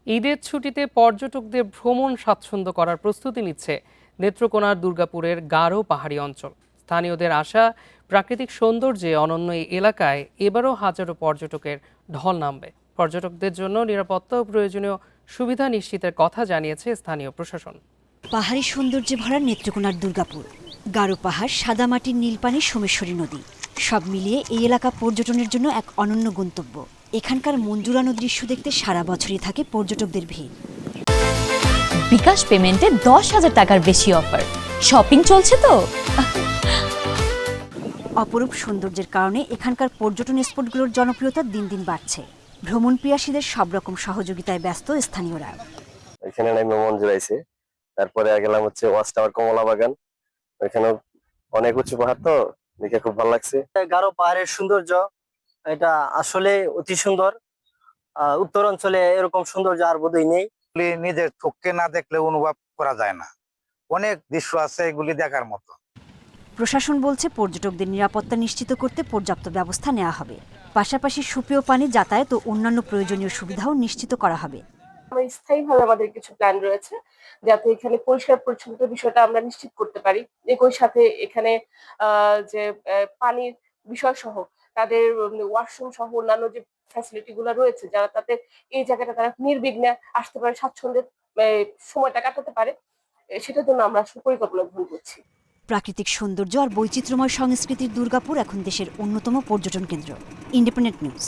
ঈদের ছুটিতে পর্যটকদের ভ্রমণ স্বাচ্ছন্দ্য করার প্রস্তুতি নিচ্ছে নেত্রকোনার দুর্গাপুরের গারো পাহাড়ি অঞ্চল। স্থানীয়দের আশা, প্রাকৃতিক সৌন্দর্যে অনন্য এই এলাকায় এবারও হাজারো পর্যটকের ঢল নামবে। পর্যটকদের জন্য নিরাপত্তা ও প্রয়োজনীয় সুবিধা নিশ্চিতের কথা জানিয়েছে স্থানীয় প্রশাসন। পাহাড়ি সৌন্দর্যে ভরা নেত্রকোনার দুর্গাপুর, গারো পাহাড়, সাদামাটির নীলপানির সোমেশ্বরী নদী, সব মিলিয়ে এই এলাকা পর্যটনের জন্য এক অনন্য গন্তব্য। এখানকার মন জুড়ানো দৃশ্য দেখতে সারা বছরই থাকে পর্যটকদের ভিড়। বিকাশ পেমেন্টে 10,000 টাকার বেশি অফার। শপিং চলছে তো। অপরূপ সৌন্দর্যের কারণে এখানকার পর্যটন স্পটগুলোর জনপ্রিয়তা দিন দিন বাড়ছে। ভ্রমণ পিয়াসীদের সব রকম সহযোগিতায় ব্যস্ত স্থানীয়রা। এখানে নামে মন জুড়াইছে। তারপরে গেলাম হচ্ছে ওয়াচ টাওয়ার, কমলা বাগান। ওইখানে অনেক উঁচু পাহাড়, তো দেখে খুব ভালো লাগছে। গারো পাহাড়ের সৌন্দর্য এটা আসলে অতি সুন্দর। উত্তর অঞ্চলে এরকম সৌন্দর্য আর বোধহয় নেই। নিজের চোখকে না দেখলে অনুভব করা যায় না। অনেক দৃশ্য আছে এগুলি দেখার মতো। প্রশাসন বলছে পর্যটকদের নিরাপত্তা নিশ্চিত করতে পর্যাপ্ত ব্যবস্থা নেওয়া হবে। পাশাপাশি সুপেয় পানি, যাতায়াত ও অন্যান্য প্রয়োজনীয় সুবিধাও নিশ্চিত করা হবে। স্থায়ীভাবে আমাদের কিছু প্ল্যান রয়েছে, যাতে এখানে পরিষ্কার পরিচ্ছন্নতার বিষয়টা আমরা নিশ্চিত করতে পারি। একই সাথে এখানে যে পানির বিষয় সহ তাদের ওয়াশরুম সহ অন্যান্য যে ফ্যাসিলিটি গুলো রয়েছে, যারা তাতে এই জায়গাটা তারা নির্বিঘ্নে আসতে পারে, স্বাচ্ছন্দ্যে সময়টা কাটাতে পারে, সেটার জন্য আমরা সুপরিকল্পনা গ্রহণ করছি। প্রাকৃতিক সৌন্দর্য আর বৈচিত্র্যময় সংস্কৃতির দুর্গাপুর এখন দেশের অন্যতম পর্যটন কেন্দ্র। Independent news.